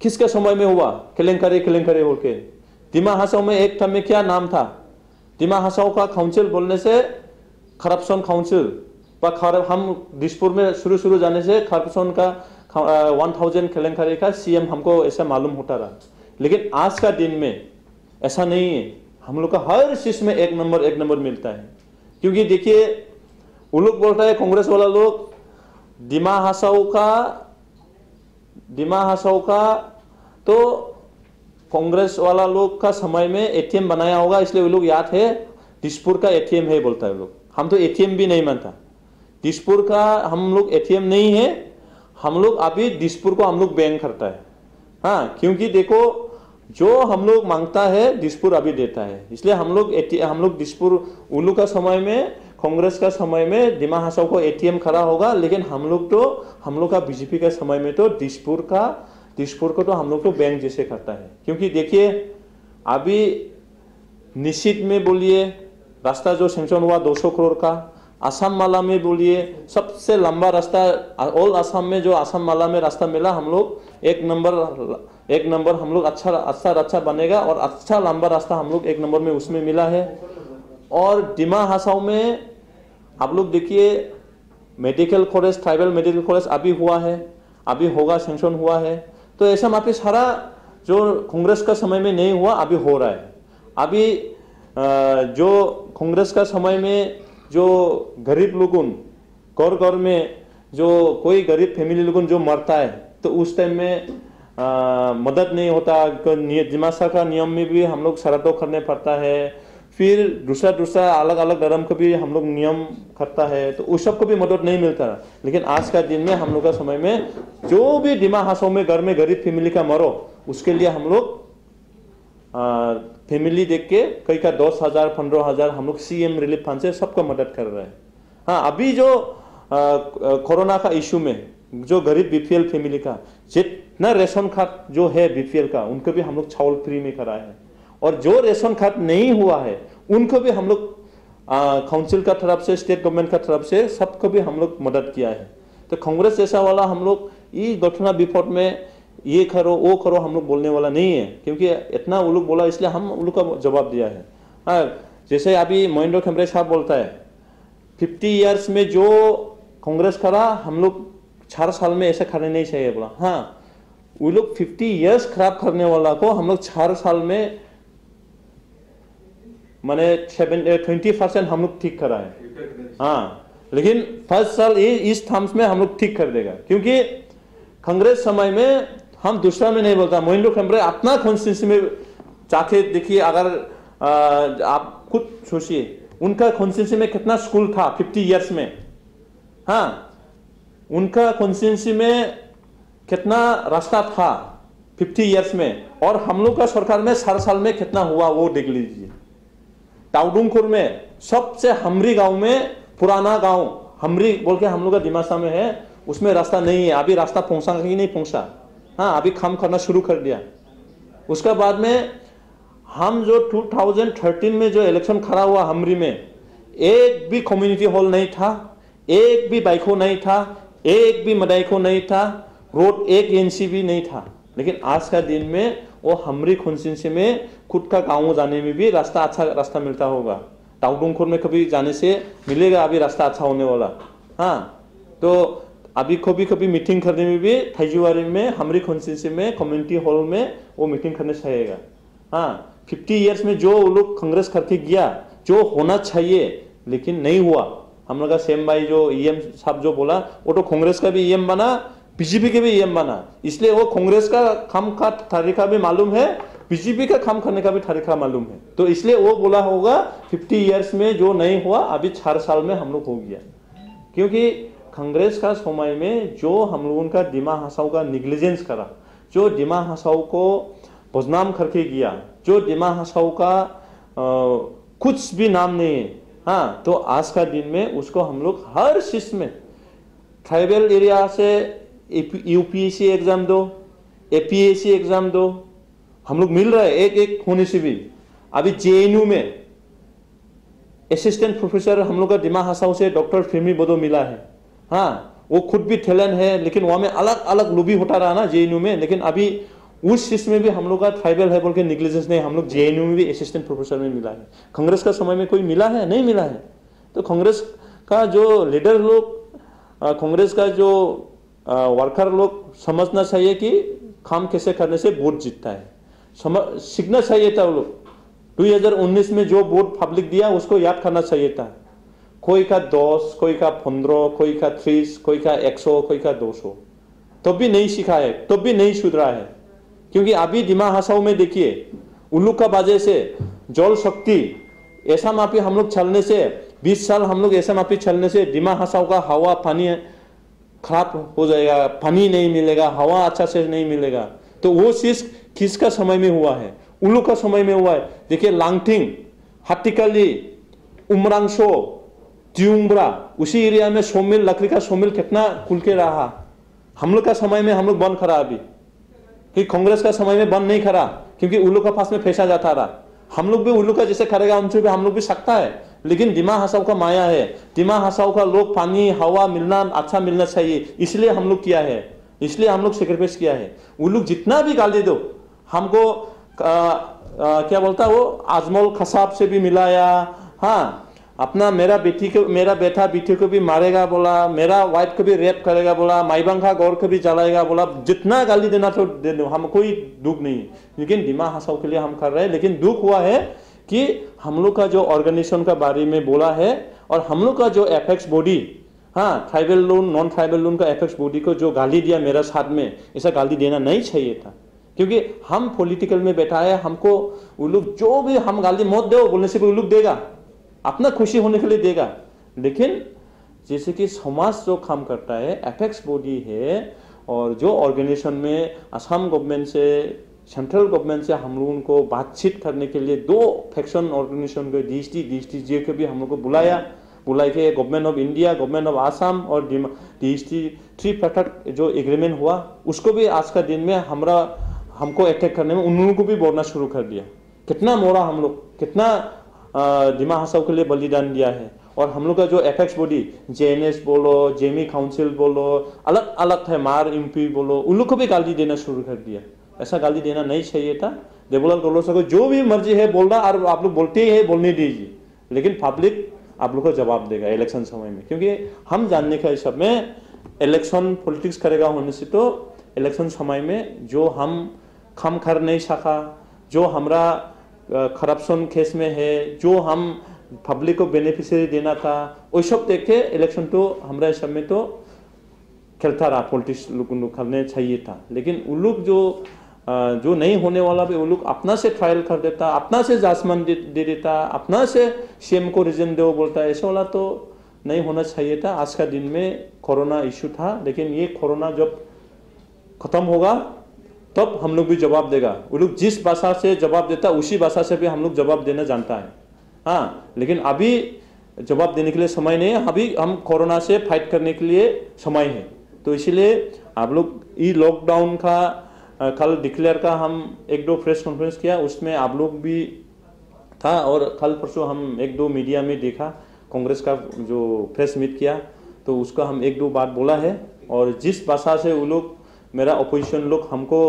किसके समय में हुआ, केलेंकरे होके। दिमा हसाओ में एक टाइम में क्या नाम था, दिमा हसाओ का काउंसिल बोलने से करप्शन काउंसिल, पर हम दिसपुर में शुरू जाने से करप्शन का 1000 केलेंकरे का सीएम हमको ऐसा मालूम होता रहा। लेकिन आज का दिन में ऐसा नहीं है, हम लोग का हर चीज में एक नंबर मिलता है। क्योंकि देखिए वो लोग बोलता है कांग्रेस वाला लोग, दिमा हसाओ का तो कांग्रेस वाला लोग का समय में एटीएम बनाया होगा, इसलिए वो लोग याद है दिसपुर का एटीएम है बोलता है लोग। हम तो एटीएम भी नहीं मानता, दिसपुर का हम लोग एटीएम नहीं है, हम लोग अभी दिसपुर को हम लोग बैंक करता है। हाँ, क्योंकि देखो जो हम लोग मांगता है दिसपुर अभी देता है, इसलिए हम लोग दिसपुर उल्लू का समय में, कांग्रेस का समय में दिमा हसाओ को एटीएम खड़ा होगा, लेकिन हम लोग का बीजेपी का समय में तो दिसपुर को तो हम लोग तो बैंक जैसे करता है। क्योंकि देखिए अभी निश्चित में बोलिए रास्ता जो सैंक्शन हुआ 200 करोड़ का, आसाम माला में बोलिए सबसे लंबा रास्ता ऑल आसाम में, जो आसाम माला में रास्ता मिला हम लोग एक नंबर हम लोग अच्छा बनेगा, और अच्छा लंबा रास्ता हम लोग 1 नंबर में उसमें मिला है। और दिमा हसाओ में आप लोग देखिए medical college, tribal medical college अभी हुआ है, अभी होगा, सैंक्शन हुआ है। तो ऐसा माफी सारा जो कांग्रेस का समय में नहीं हुआ अभी हो रहा है। अभी जो कांग्रेस का समय में जो गरीब लोगों घर में जो कोई गरीब फैमिली लोगों जो मरता है, तो उस टाइम में मदद नहीं होता, दिमासा का नियम में भी हम लोग श्राद्ध करने पड़ता है, फिर दूसरा अलग धर्म को भी हम लोग नियम करता है, तो उस सब को भी मदद नहीं मिलता। लेकिन आज का दिन में हम लोग का समय में जो भी दिमा हसाओ में घर में गरीब फैमिली का मरो, उसके लिए हम लोग फैमिली देख के कई का 10,000 15,000 हम लोग सीएम रिलीफ फंड से सबको मदद कर रहे हैं। हाँ, अभी जो कोरोना का इशू में जो गरीब बीपीएल फैमिली का जितना रेशन कार्ड जो है बीपीएल का, उनको भी हम लोग चावल फ्री में कराए हैं। और जो रेशन कार्ड नहीं हुआ है उनको भी हम लोग काउंसिल का तरफ से, स्टेट गवर्नमेंट का तरफ से सबको भी हम लोग मदद किया है। तो कांग्रेस जैसा वाला हम लोग ये घटना विपद में ये करो वो करो हम लोग बोलने वाला नहीं है, क्योंकि इतना वो लोग बोला इसलिए हम उन लोग का जवाब दिया है। हाँ, जैसे अभी महेंद्र खम्बरे साहब बोलता है 50 इयर्स में जो कांग्रेस करा हम लोग 4 साल में ऐसा करने नहीं चाहिए बोला। हाँ, वो लोग 50 इयर्स खराब करने वाला को हम लोग 4 साल में माने 20% हम लोग ठीक करा है। हाँ, लेकिन फर्स्ट साल इस थम्स में हम लोग ठीक कर देगा, क्योंकि कांग्रेस समय में हम दूसरा में नहीं बोलता। महेंद्र खम्बरे अपना कॉन्स्टिट्यूंसी में जाके देखिए, अगर आप खुद सोचिए उनका कॉन्स्टिट्यूंसी में कितना स्कूल था 50 इयर्स में। हाँ, उनका कॉन्स्टिट्यूंसी में कितना रास्ता था 50 इयर्स में, और हम लोग का सरकार में 4 साल में कितना हुआ वो देख लीजिए। ताउडुंगखुर में सबसे हमरी गांव में, पुराना गांव हमरी बोल के हम लोग का दिमासा में है, उसमें रास्ता नहीं है। अभी रास्ता पहुंचा कि नहीं पहुंचा? हाँ, अभी काम करना शुरू कर दिया। उसके बाद में हम जो 2013 में जो इलेक्शन खड़ा हुआ हमरी में, एक भी कम्युनिटी हॉल नहीं था, एक भी बाइको नहीं था, एक भी मदाइको नहीं था, रोड एक इंची भी नहीं था। लेकिन आज का दिन में वो हमरी कॉन्स्टिट्यूंसी में खुद का गाँव जाने में भी रास्ता, अच्छा रास्ता मिलता होगा। ताउडुंगखुर में कभी जाने से मिलेगा अभी रास्ता अच्छा होने वाला। हाँ, तो अभी कभी कभी मीटिंग करने में भी थाइजुवारी में हमारी कॉन्स्टिट्यूंसी में कम्युनिटी हॉल में वो मीटिंग करने चाहिएगा। हाँ, 50 इयर्स में जो लोग कांग्रेस करके गया, जो होना चाहिए लेकिन नहीं हुआ। हम लोग का सेम भाई जो ईएम साहब जो बोला, वो तो कांग्रेस का भी ईएम बना, बीजेपी के भी ईएम बना, इसलिए वो कांग्रेस का काम का तरीका भी मालूम है, बीजेपी का काम करने का भी तरीका मालूम है। तो इसलिए वो बोला होगा 50 इयर्स में जो नहीं हुआ अभी 4 साल में हम लोग हो गया। क्योंकि कांग्रेस का समय में जो हम लोगों का दिमा हसाओ का निग्लिजेंस करा, जो दिमा हसाओ को बदनाम करके गया, जो दिमा हसाओ का कुछ भी नाम नहीं है। हाँ, तो आज का दिन में उसको हम लोग हर चीज में, ट्राइबल एरिया से यूपीएससी एग्जाम दो, एपीएससी एग्जाम दो, हम लोग मिल रहे हैं एक एक होने से भी। अभी जेएनयू में असिस्टेंट प्रोफेसर हम लोग का दिमा हसाओ से डॉक्टर फिरमी बोदो मिला है। हाँ, वो खुद भी टैलेंट है, लेकिन वहां में अलग अलग लॉबी होता रहा ना जेएनयू में। लेकिन अभी उस चीज में भी हम लोग का ट्राइबल है बोल के निग्लिजेंस नहीं, हम लोग जेएनयू में भी असिस्टेंट प्रोफेसर में मिला है। कांग्रेस का समय में कोई मिला है? नहीं मिला है। तो कांग्रेस का जो लीडर लोग, कांग्रेस का जो वर्कर लोग समझना चाहिए कि काम कैसे करने से वोट जीतता है, सीखना चाहिए था। वो लोग 2019 में जो वोट पब्लिक दिया उसको याद करना चाहिए था। कोई का 10, कोई का 15, कोई का 30, कोई का 100, कोई का 200, तब भी नहीं सीखा है, तब भी नहीं सुधरा है। क्योंकि अभी दिमा हसाओ में देखिए, उल्लू का वजह से जल शक्ति ऐसा मापी हम लोग चलने से 20 साल हम लोग ऐसा मापी चलने से दिमा हसाओ का हवा पानी खराब हो जाएगा, पानी नहीं मिलेगा, हवा अच्छा से नहीं मिलेगा। तो वो चीज किसका समय में हुआ है? उल्लू का समय में हुआ है। देखिए लांगटिंग, हाटीकाली, उमरांगसो, त्यूंगब्रा, उसी एरिया में सोमिल, लकड़ी का सोमिल कितना खुल के रहा। हम लोग का समय में हम लोग बंद करा अभी, कि कांग्रेस का समय में बंद नहीं करा, क्योंकि उल्लू का पास में पैसा जाता रहा। हम लोग भी उल्लू का जैसे करेगा उनसे भी हम लोग भी सकता है, लेकिन दिमा हसाओ का माया है। दिमा हसाओ का लोग पानी हवा मिलना अच्छा मिलना चाहिए, इसलिए हम लोग किया है, इसलिए हम लोग सेक्रीफाइस किया है। वो लोग जितना भी गाली दो हमको क्या बोलता है वो, आजमल खसाब से भी मिलाया। हाँ, अपना मेरा बेटा बेटी को भी मारेगा बोला, मेरा वाइफ को भी रेप करेगा बोला, माईबांखा गौर को भी जलाएगा बोला। जितना गाली देना तो दे दो, हम कोई दुख नहीं, लेकिन दिमा हसाओ के लिए हम कर रहे हैं। लेकिन दुख हुआ है कि हम लोग का जो ऑर्गेनाइजेशन का बारे में बोला है, और हम लोग का जो एपेक्स बॉडी, हाँ, tribal loan non tribal loan का एपेक्स बॉडी को जो गाली दिया मेरा साथ में, ऐसा गाली देना नहीं चाहिए था। क्योंकि हम पॉलिटिकल में बैठा है, हमको वो लोग जो भी हम गाली मत दो बोलने से भी वो लोग देगा, अपना खुशी होने के लिए देगा। लेकिन जैसे कि समाज जो काम करता है, एपेक्स बॉडी है, और जो ऑर्गेनाइजेशन में असम गवर्नमेंट से, सेंट्रल गवर्नमेंट से हम लोगों को बातचीत करने के लिए 2 फैक्शन ऑर्गेनाइजेशन को DST को भी हम लोग को बुलाया के government of India, government of Assam और DST 3 फैक्टर जो एग्रीमेंट हुआ, उसको भी आज का दिन में हमको अटैक करने में उन लोगों को भी बोलना शुरू कर दिया। कितना मोड़ा हम लोग, कितना दिमा हसाव के लिए बलिदान दिया है। और हम लोग का जो एपेक्स बॉडी जेएनएस बोलो, जेमी काउंसिल बोलो, अलग अलग है, मार एमपी बोलो, उन लोग को भी गाली देना शुरू कर दिया। ऐसा गाली देना नहीं चाहिए था। देवलाल गौलोसा को जो भी मर्जी है बोल रहा, और आप लोग बोलते ही है, बोलने दीजिए, लेकिन पब्लिक आप लोग को जवाब देगा इलेक्शन समय में। क्योंकि हम जानने का इस सब में इलेक्शन पॉलिटिक्स करेगा होने से तो इलेक्शन समय में जो हम खम कर नहीं सका, जो हमारा करप्शन केस में है, जो हम पब्लिक को बेनिफिशियरी देना था, वो सब देख के इलेक्शन तो हमारे सब में तो खेलता रहा, पॉलिटिक्स लोग करने चाहिए था। लेकिन उन लोग जो नहीं होने वाला भी वो लोग अपना से ट्रायल कर देता, अपना से जासमान दे देता, अपना से सीएम को रीजन दो बोलता है। ऐसा वाला तो नहीं होना चाहिए था। आज का दिन में कोरोना इशू था, लेकिन ये कोरोना जब खत्म होगा तब हम लोग भी जवाब देगा। वो लोग जिस भाषा से जवाब देता उसी भाषा से भी हम लोग जवाब देना जानता है। हाँ, लेकिन अभी जवाब देने के लिए समय नहीं है। अभी हम कोरोना से फाइट करने के लिए समय है। तो इसीलिए आप लोग ये लॉकडाउन का कल डिक्लेयर का हम 1-2 प्रेस कॉन्फ्रेंस किया, उसमें आप लोग भी था। और कल परसों हम 1-2 मीडिया में देखा, कांग्रेस का जो प्रेस मीट किया, तो उसका हम 1-2 बात बोला है। और जिस भाषा से वो लोग, मेरा अपोजिशन लोग हमको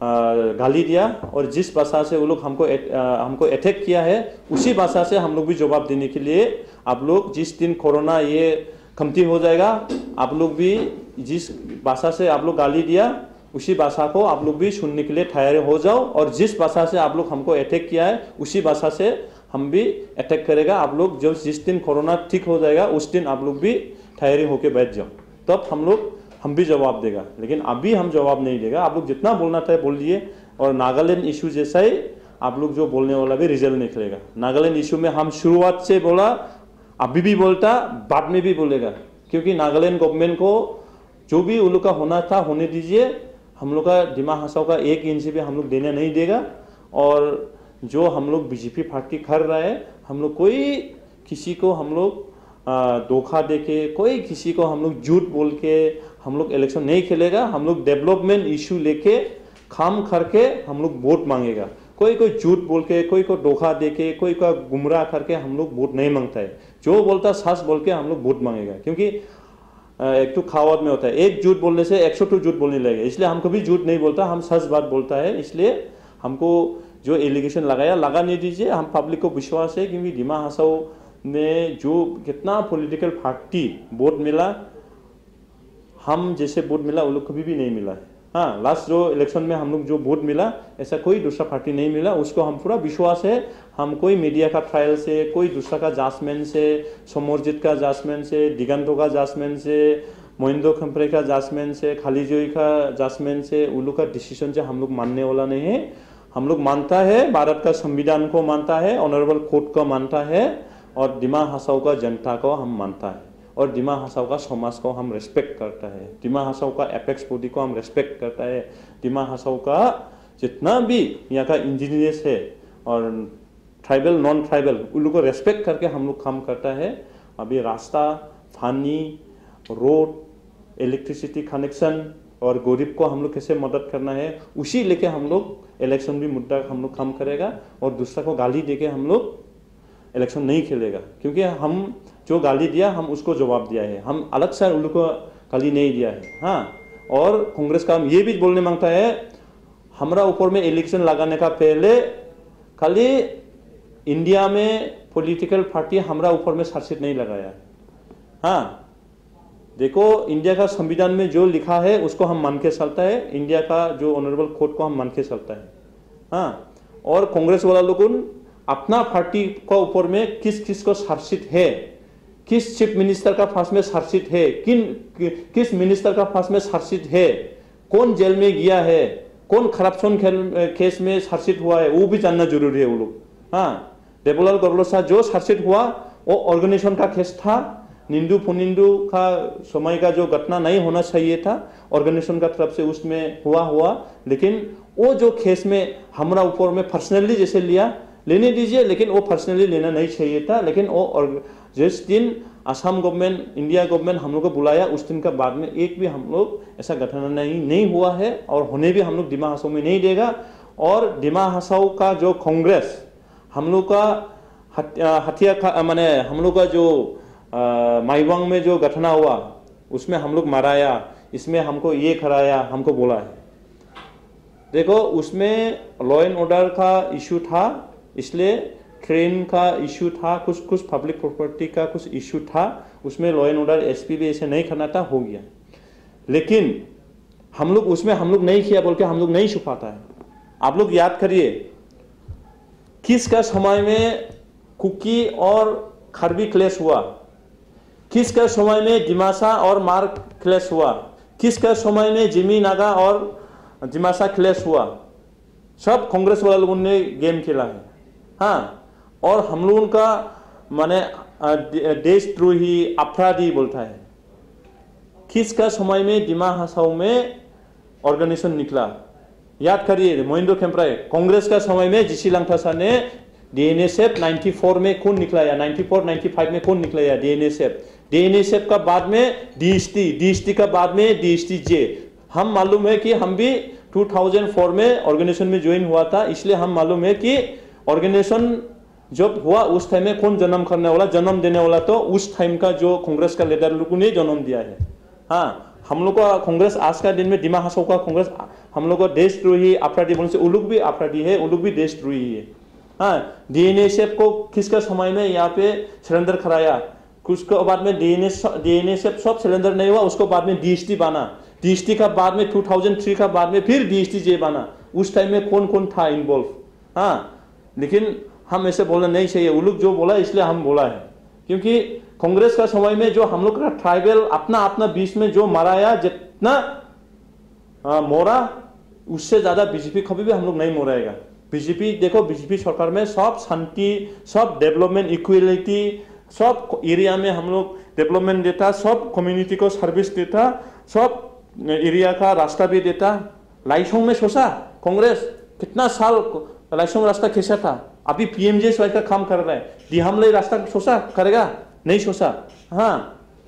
गाली दिया, और जिस भाषा से वो लोग हमको अटैक किया है, उसी भाषा से हम लोग भी जवाब देने के लिए, आप लोग जिस दिन कोरोना ये कमती हो जाएगा, आप लोग भी जिस भाषा से आप लोग गाली दिया उसी भाषा को आप लोग भी सुनने के लिए ठहरे हो जाओ। और जिस भाषा से आप लोग हमको अटैक किया है उसी भाषा से हम भी अटैक करेगा। आप लोग जो जिस दिन कोरोना ठीक हो जाएगा उस दिन आप लोग भी ठहरे होके बैठ जाओ, तब हम भी जवाब देगा। लेकिन अभी हम जवाब नहीं देगा। आप लोग जितना बोलना था बोल दिए। और नागालैंड इशू जैसा ही आप लोग जो बोलने वाला भी रिजल्ट निकलेगा। नागालैंड इशू में हम शुरुआत से बोला, अभी भी बोलता, बाद में भी बोलेगा। क्योंकि नागालैंड गवर्नमेंट को जो भी उन लोग का होना था होने दीजिए। हम लोग का दिमा हसाव का 1 इंच भी हम लोग देने नहीं देगा। और जो हम लोग बीजेपी पार्टी कर रहा है, हम लोग कोई किसी को हम लोग धोखा देके, कोई किसी को हम लोग झूठ बोल के हम लोग इलेक्शन नहीं खेलेगा। हम लोग डेवलपमेंट इशू लेके काम करके हम लोग वोट मांगेगा। कोई झूठ बोल के, कोई को धोखा देके, कोई का गुमराह करके हम लोग वोट नहीं मांगता है। जो बोलता सच बोल के हम लोग वोट मांगेगा। क्योंकि एक तो खावत में होता है, एक झूठ बोलने से 102 झूठ बोलने लगेगा। इसलिए हम कभी झूठ नहीं बोलता, हम सच बात बोलता है। इसलिए हमको जो एलिगेशन लगा नहीं दीजिए। हम पब्लिक को विश्वास है, क्योंकि दिमा हसाव ने जो कितना पॉलिटिकल पार्टी वोट मिला, हम जैसे वोट मिला वो लोग कभी भी नहीं मिला है। हाँ, लास्ट जो इलेक्शन में हम लोग जो वोट मिला, ऐसा कोई दूसरा पार्टी नहीं मिला। उसको हम पूरा विश्वास है। हम कोई मीडिया का ट्रायल से, कोई दूसरा का जासमेंट से, सोमरजीत का जासमेंट से, दिगंतो का जासमेंट से, मोहिंदो खम्परे का जासमेंट से, खालीजोई का जासमेंट से, उन लोग का डिसीजन से हम लोग मानने वाला नहीं है। हम लोग मानता है, भारत का संविधान को मानता है, ऑनरेबल कोर्ट को मानता है, और दिमा हसाव का जनता को हम मानता है, और दिमा हसाव का समाज को हम रेस्पेक्ट करता है। दिमा हसाव का एपेक्स बॉडी को हम रेस्पेक्ट करता है। दिमा हसाव का जितना भी यहाँ का इंजीनियर्स है और ट्राइबल नॉन ट्राइबल, उन लोग को रेस्पेक्ट करके हम लोग काम करता है। अभी रास्ता, पानी, रोड, इलेक्ट्रिसिटी कनेक्शन और गरीब को हम लोग कैसे मदद करना है, उसी लेके हम लोग इलेक्शन भी मुद्दा हम लोग काम करेगा। और दूसरा को गाली देके हम लोग इलेक्शन नहीं खेलेगा। क्योंकि हम जो गाली दिया, हम उसको जवाब दिया है। हम अलग से उन लोग को गाली नहीं दिया है। हाँ, और कांग्रेस का हम ये भी बोलने मांगता है, हमारा ऊपर में इलेक्शन लगाने का पहले खाली इंडिया में पॉलिटिकल पार्टी हमारा ऊपर में चार्जशीट नहीं लगाया। हाँ, देखो, इंडिया का संविधान में जो लिखा है उसको हम मान के चलता है। इंडिया का जो ऑनरेबल कोर्ट को हम मान के चलता है। हाँ, और कांग्रेस वाला लोग अपना पार्टी को ऊपर में किस किस को चार्जशीट है, किस चीफ मिनिस्टर का पास में चार्जशीट है, किस मिनिस्टर का पास में चार्जशीट है, कौन जेल में गया है, कौन करप्शन केस में चार्जशीट हुआ है, वो भी जानना जरूरी है वो लोग। हाँ, देवलाल गौलोसा जो चार्जशीट हुआ वो ऑर्गेनाइजेशन का केस था। निंदू पुनिंदू का समय का जो घटना नहीं होना चाहिए था, ऑर्गेनाइजेशन का तरफ से उसमें हुआ। लेकिन वो जो केस में हमारा ऊपर में पर्सनली जैसे लिया, लेने दीजिए, लेकिन वो पर्सनली लेना नहीं चाहिए था। लेकिन वो जिस दिन असम गवर्नमेंट, इंडिया गवर्नमेंट हम लोग को बुलाया, उस दिन का बाद में एक भी हम लोग ऐसा घटना नहीं हुआ है, और होने भी हम लोग दिमा हसाव में नहीं देगा। और डिमा हसाओ का जो कांग्रेस हम लोग का हथिया माने हम लोग का जो माईवांग में जो घटना हुआ उसमें हम लोग मराया, इसमें हमको ये कराया, हमको बोला है। देखो उसमें लॉ एंड ऑर्डर का इशू था, इसलिए ट्रेन का इशू था, कुछ पब्लिक प्रॉपर्टी का कुछ इशू था, उसमें लॉ एंड ऑर्डर एसपी भी ऐसे नहीं करना था, हो गया। लेकिन हम लोग उसमें हम लोग नहीं किया बोल के हम लोग नहीं छुपाता है। आप लोग याद करिए किसका समय में कुकी और खरबी क्लेश हुआ, किसका समय में दिमासा और मार्क क्लेश हुआ, किसका समय में जिमी नागा और दिमासा क्लेश हुआ, सब कांग्रेस वाले लोगों ने गेम खेला है। हाँ, और हम लोगों का माने देशद्रोही अपराधी बोलता है। किसका समय में दिमा हसाओ में ऑर्गेनाइजेशन निकला, याद करिए मोहिंद्रो खेमप्राई। कांग्रेस का समय में जीसी लंगथासा ने डीएनएसएफ 94 में कौन निकलाया, 94-95 में कौन निकलाया डीएनएसएफ का बाद में डीएसटी का बाद में डीएसटी-जे। हम मालूम है कि हम भी 2004 में ऑर्गेनाइजेशन में ज्वाइन हुआ था, इसलिए हम मालूम है कि ऑर्गेनाइजेशन जब हुआ उस टाइम में कौन जन्म देने वाला, तो उस टाइम का जो कांग्रेस का लीडर लोगों ने जन्म दिया है। हाँ, हम लोग का कांग्रेस आज का दिन में डिमा हसाओ का कांग्रेस हम लोग का देशद्रोही अपराधी बोलने से वो लोग भी अपराधी है, वो लोग भी देशद्रोही है। हाँ, डीएनएसएफ को किसका समय में यहाँ पे सिलेंडर कराया, उसको बाद में डीएनएसएफ सब सिलेंडर नहीं हुआ, उसको बाद में डीएसटी बना, डीएसटी का बाद में 2003 का बाद में फिर डीएसटी-जे बना। उस टाइम में कौन कौन था इन्वॉल्व। हाँ, लेकिन हम ऐसे बोलना नहीं चाहिए, वो लोग जो बोला इसलिए हम बोला है, क्योंकि कांग्रेस का समय में जो हम लोग का ट्राइबल अपना बीच में जो मराया, जितना मोरा उससे ज्यादा बीजेपी कभी भी हम लोग नहीं मोराएगा। बीजेपी देखो, बीजेपी सरकार में सब शांति, सब डेवलपमेंट, इक्वलिटी, सब एरिया में हम लोग डेवलपमेंट देता, सब कम्युनिटी को सर्विस देता, सब एरिया का रास्ता भी देता। लाइसोंग में सोचा कांग्रेस कितना साल लाइसोंग रास्ता खींचा था, अभी पीएमजे का काम कर रहा है। दिहामले रास्ता सोचा करेगा, नहीं सोचा। हाँ,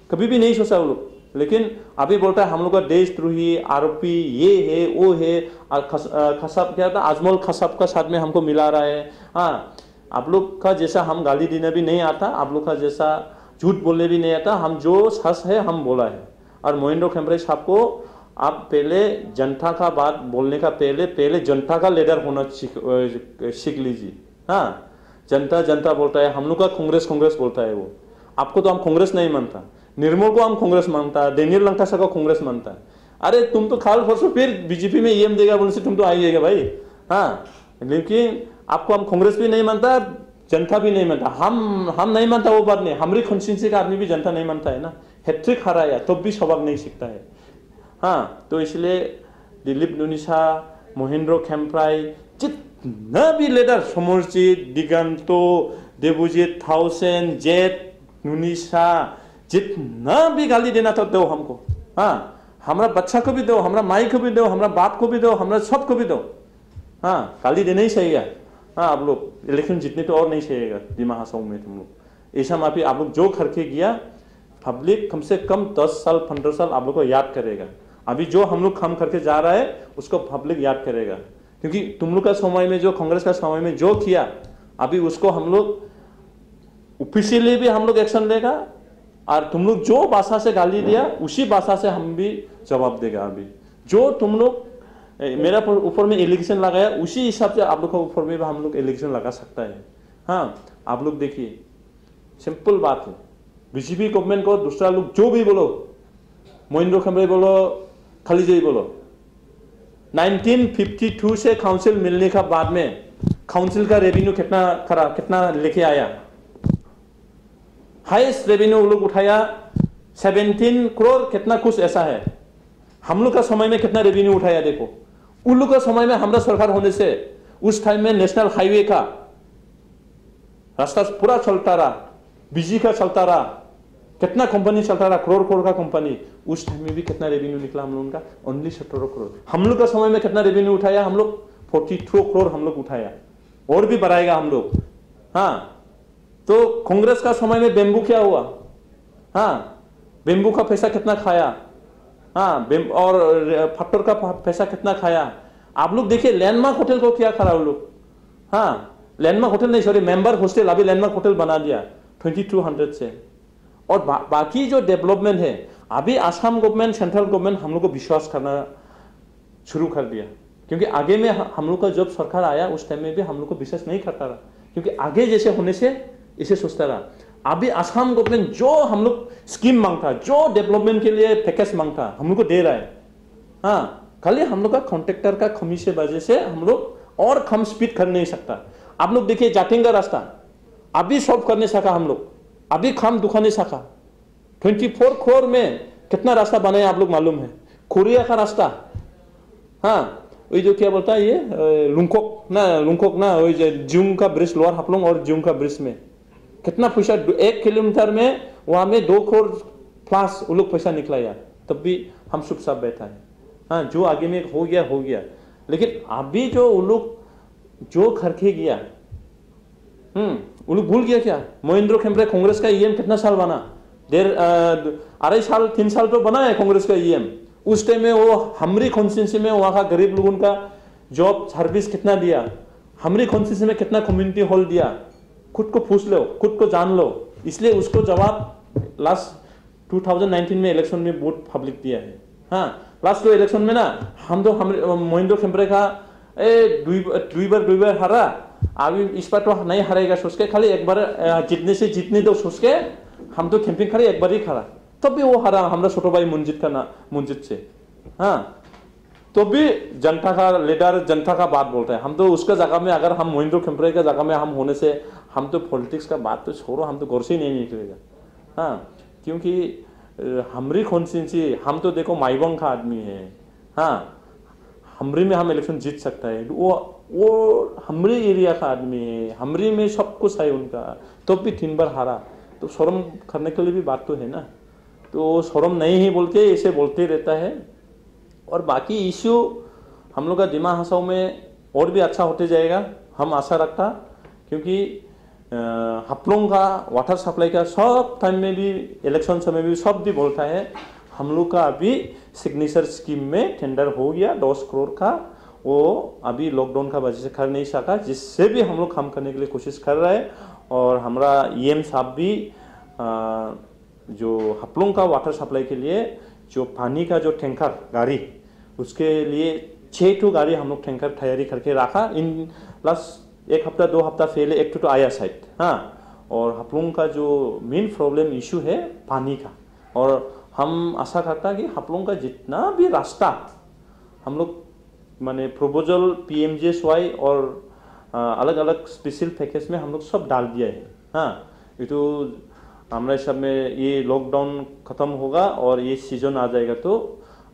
कभी भी नहीं सोचा वो लोग। लेकिन अभी बोलता है हम लोग का देशद्रोही आरोपी ये है वो है, खसाब क्या था, आजमल खसाब का साथ में हमको मिला रहा है। हाँ, आप लोग का जैसा हम गाली देने भी नहीं आता, आप लोग का जैसा झूठ बोलने भी नहीं आता, हम जो सच है हम बोला है। और मोहिंद्रो खेमप्राई साहब को आप पहले जनता का बात बोलने का पहले जनता का लीडर होना सीख लीजिए। हाँ, जनता बोलता है, हम लोग का कांग्रेस बोलता है वो। आपको तो हम कांग्रेस नहीं मानता, निर्मल को हम कांग्रेस मानता है, डेनियल लंकासा को कांग्रेस मानता है। अरे तुम तो खाल फरसो फिर बीजेपी में ईएम देगा बोलने से तुम तो आइएगा भाई। हाँ, लेकिन आपको हम कांग्रेस भी नहीं मानता, जनता भी नहीं मानता। हम नहीं मानता वो बात नहीं, हमारी कॉन्स्टिट्यूंसी का आदमी भी जनता नहीं मानता है ना। हैट्रिक हराया तब भी स्वभाव नहीं सीखता है। हाँ, तो इसलिए दिलीप नुनिसा, मोहिंद्रो खेमप्राई, जितना भी लीडर, समरजीत, दिगंतो, देवजीत, थाउसेन, जेट, नुनिसा, जितना भी गाली देना था दो हमको। हाँ, हमारा बच्चा को भी दो, हमारा माई को भी दो, हमारा बाप को भी दो, हमारा सबको भी दो। हाँ, गाली देना ही चाहिए। हाँ, आप लोग इलेक्शन जीतने तो और नहीं चाहिएगा दिमा हसाओ में तुम लोग ऐसा माफी आप लोग जो करके गया, पब्लिक कम से कम 10 साल 15 साल आप लोग को याद करेगा। अभी जो हम लोग काम करके जा रहा है उसको पब्लिक याद करेगा, क्योंकि तुम लोग का समय में जो कांग्रेस का समय में जो किया, अभी उसको हम लोग ऑफिशियली भी हम लोग एक्शन लेगा, और तुम लोग जो भाषा से गाली दिया उसी भाषा से हम भी जवाब देगा। अभी जो तुम लोग मेरा ऊपर में एलिगेशन लगाया उसी हिसाब से आप लोग के ऊपर में भी हम लोग एलिगेशन लगा सकता है। हाँ, आप लोग देखिए, सिंपल बात है, बीजेपी गवर्नमेंट को दूसरा लोग जो भी बोलो, मोहिंद्रो खेमप्राई बोलो, खलीजई बोलो, 1952 से काउंसिल मिलने का बाद में काउंसिल का रेवेन्यू कितना लेके आया, हाईएस्ट रेवेन्यू लोग उठाया 17 करोड़, कितना कुछ ऐसा है। हम लोग का समय में कितना रेवेन्यू उठाया देखो। उन लोग का समय में हमारा सरकार होने से उस टाइम में नेशनल हाईवे का रास्ता पूरा चलता रहा, बिजली का चलता रहा, कितना कंपनी चलता रहा, करोड़ का कंपनी। उस टाइम में भी कितना रेवेन्यू निकला हम लोगों का, ओनली 17 करोड़। हम लोग का समय में कितना रेवेन्यू उठाया हम लोग, 42 करोड़ हम लोग उठाया, और भी बढ़ाएगा हम लोग। हाँ, तो कांग्रेस का समय में बेम्बू क्या हुआ, हाँ, बेम्बू का पैसा कितना खाया, हाँ, और फैक्टर का पैसा कितना खाया, आप लोग देखिए लैंडमार्क होटल को क्या करा वो लोग, हाँ लैंडमार्क होटल नहीं सॉरी मेंबर हॉस्टल, अभी लैंडमार्क होटल बना दिया 2200 से। और बाकी जो डेवलपमेंट है अभी आसाम गवर्नमेंट सेंट्रल गवर्नमेंट हम लोग को विश्वास करना शुरू कर दिया, क्योंकि आगे में हम लोग का जब सरकार आया उस टाइम में भी हम लोग को विश्वास नहीं करता रहा, क्योंकि आगे जैसे होने से इसे सोचता रहा। अभी आसाम गवर्नमेंट जो हम लोग स्कीम मांगता, जो डेवलपमेंट के लिए पैकेज मांगता हम लोग को दे रहा है। हाँ खाली हम लोग का कॉन्ट्रेक्टर का कमी से वजह से हम लोग और कम स्पीड कर नहीं सकता। आप लोग देखिए जाटिंग का रास्ता अभी सॉल्व कर नहीं सका हम लोग, अभी खाम दुखा नहीं सका। 24 करोड़ में कितना रास्ता बनाया आप लोग मालूम है। कोरिया का रास्ता, हाँ वही जो क्या बोलता है ये लुंगकोक ना वही जिंग का ब्रिज, लोअर हाफलोंग और जिंग का ब्रिज में कितना पैसा, 1 किलोमीटर में वहां में 2 करोड़ प्लस वो लोग पैसा निकला यार, तब भी हम चुपचाप बैठा है। हाँ जो आगे में हो गया, लेकिन अभी जो वो लोग जो खर्चे गया, वो लोग भूल गया क्या। महेंद्र खेमरे कांग्रेस का ईएम कितना साल बना, 2.5 साल तो बना है कांग्रेस का ईएम। उस टाइम में वो हमरी कॉन्स्टिट्यूंसी में वहां का गरीब लोगों का जॉब सर्विस कितना दिया, हमरी कॉन्स्टिट्यूंसी में कितना कम्युनिटी हॉल दिया, खुद को पूछ लो, खुद को जान लो। इसलिए उसको जवाब लास्ट 2019 में इलेक्शन में वोट पब्लिक दिया है। हाँ लास्ट तो इलेक्शन में ना हम महेंद्र खेमरे का दुई बार हारा, अभी इस बार तो नहीं हारेगा सोच के, खाली एक बार जीतने दो सोच के हम तो कैंपिंग खाली एक बार ही खड़ा, तब भी वो हारा हमारा छोटो भाई मुंजित से। हाँ तो भी जनता का लीडर जनता का बात बोलता है। हम तो उसका जगह में अगर हम महेंद्र खेमरे का जगह में हम होने से हम तो पॉलिटिक्स का बात तो छोड़ो, हम तो गौर से ही नहीं निकलेगा। हाँ क्योंकि हमरी कॉन्स्टिट्यूंसी, हम तो देखो माईबंग का आदमी है। हाँ हमरी में हम इलेक्शन जीत सकता है, वो हमरी एरिया का आदमी है, हमरी में सब कुछ है उनका, तो भी 3 बार हारा, तो शर्म करने के लिए भी बात तो है ना। तो शर्म नहीं ही बोल के इसे बोलते रहता है। और बाकी इश्यू हम लोग का दिमा हसाओ में और भी अच्छा होते जाएगा, हम आशा रखता, क्योंकि हाफलोंग का वाटर सप्लाई का सब टाइम में भी इलेक्शन समय भी सब भी बोलता है। हम लोग का अभी सिग्नेचर स्कीम में टेंडर हो गया 10 करोड़ का, वो अभी लॉकडाउन का वजह से कर नहीं सका, जिससे भी हम लोग काम करने के लिए कोशिश कर रहे हैं। और हमारा ईएम साहब भी जो हाफलोंग का वाटर सप्लाई के लिए जो पानी का जो टैंकर गाड़ी, उसके लिए 6 गाड़ी हम लोग टैंकर तैयारी करके रखा। इन प्लस 1 हफ्ता 2 हफ्ता पहले एक तो आया साइड। हाँ और हाफलोंग का जो मेन प्रॉब्लम इशू है पानी का, और हम आशा करता है कि हाफलोंग का जितना भी रास्ता हम लोग माने प्रपोजल PMGSY और अलग अलग स्पेशल पैकेज में हम लोग सब डाल दिया है। हाँ ये तो हमारे सब में ये लॉकडाउन खत्म होगा और ये सीजन आ जाएगा तो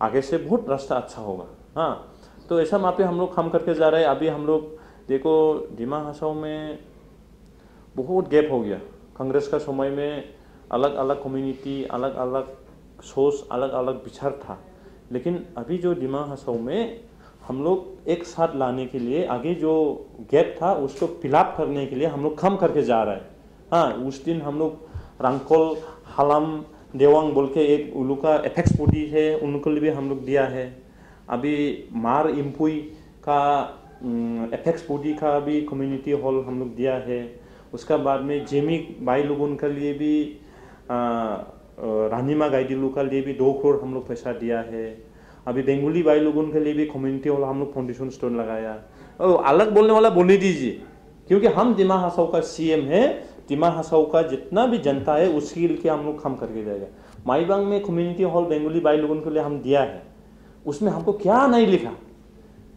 आगे से बहुत रास्ता अच्छा होगा। हाँ तो ऐसा वहाँ पे हम लोग काम करके जा रहे हैं। अभी हम लोग देखो दिमा हसाओ में बहुत गैप हो गया। कांग्रेस का समय में अलग अलग कम्युनिटी, अलग अलग सोच, अलग अलग विचार था, लेकिन अभी जो दिमा हसाओ में हम लोग एक साथ लाने के लिए आगे जो गैप था उसको फिलअप करने के लिए हम लोग काम करके जा रहे हैं। हाँ उस दिन हम लोग रांकोल, हालाम, देवांग बोल के एक उल्लू का एपेक्स बॉडी है, उनको भी हम लोग दिया है। अभी मार इम्पुई का एपेक्स बॉडी का भी कम्युनिटी हॉल हम लोग दिया है। उसका बाद में जेमी भाई लोगों के लिए भी रानीमा गाइडिलू का लिए भी 2 करोड़ हम लोग पैसा दिया है। अभी बेंगोली भाई लोगों के लिए भी कम्युनिटी हॉल हम लोग फाउंडेशन स्टोन लगाया। अलग बोलने वाला बोल दीजिए, क्योंकि हम दिमा हसाओ का CM है। दिमा हसाओ का जितना भी जनता है उसके लिए हम लोग काम करके जाएगा। माईबांग में कम्युनिटी हॉल बेंगोली भाई लोगों के लिए हम दिया है, उसमें हमको क्या नहीं लिखा।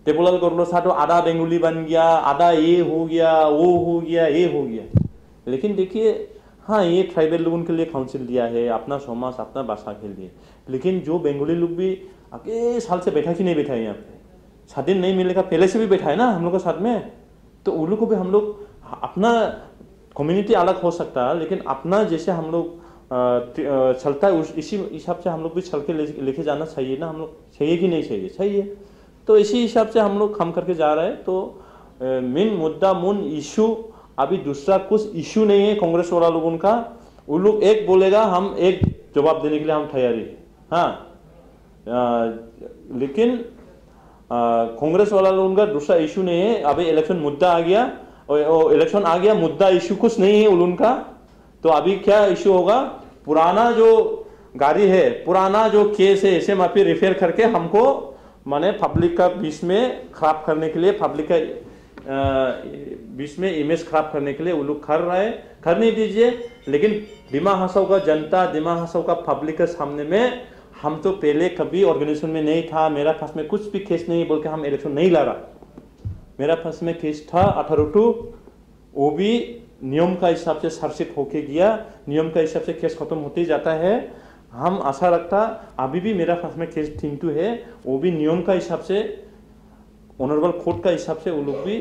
टेबुलल कर सा तो आधा बेंगोली बन गया, आधा ये हो गया, वो हो गया, ये हो गया। लेकिन देखिए हाँ ये ट्राइबल लोगों के लिए काउंसिल दिया है, अपना समाज अपना भाषा के लिए। लेकिन जो बेंगोली लोग भी आगे साल से बैठा कि नहीं बैठा है यहाँ पे, 7 दिन नहीं मिलेगा, पहले से भी बैठा है ना हम लोग के साथ में, तो उन लोग को भी हम लोग अपना कम्युनिटी अलग हो सकता है, लेकिन अपना जैसे हम लोग चलता है इसी हिसाब से हम लोग भी चल के लेके जाना चाहिए ना। हम लोग चाहिए कि नहीं चाहिए, चाहिए। तो इसी हिसाब से हम लोग काम करके जा रहे हैं। तो मेन मुद्दा मून इशू अभी दूसरा कुछ इशू नहीं है कांग्रेस वाला लोगों का। वो लोग एक बोलेगा हम एक जवाब देने के लिए हम तैयारी है। हाँ लेकिन कांग्रेस वाला लोगों का दूसरा इशू नहीं है, अभी इलेक्शन मुद्दा आ गया और इलेक्शन आ गया, मुद्दा इशू कुछ नहीं है उनका। तो अभी क्या इशू होगा, पुराना जो गाड़ी है, पुराना जो केस है, इसे माफी रिफेयर करके हमको माने पब्लिक का बीच में खराब करने के लिए, पब्लिक का बीच में इमेज खराब करने के लिए वो लोग कर रहे हैं। करने दीजिए, लेकिन दिमाग हंसाओ का जनता, दिमाग हंसाओ का पब्लिक के सामने में हम तो पहले कभी ऑर्गेनाइजेशन में नहीं था, मेरा पास में कुछ भी केस नहीं बोल के हम इलेक्शन नहीं लड़ा। मेरा पास में केस था 18 वो भी नियम का हिसाब से सरसिट होके गया, नियम का हिसाब से केस खत्म होते जाता है। हम आशा रखता अभी भी मेरा पास में केस 3-2 है, वो भी नियम का हिसाब से, ऑनरेबल कोर्ट का हिसाब से वो लोग भी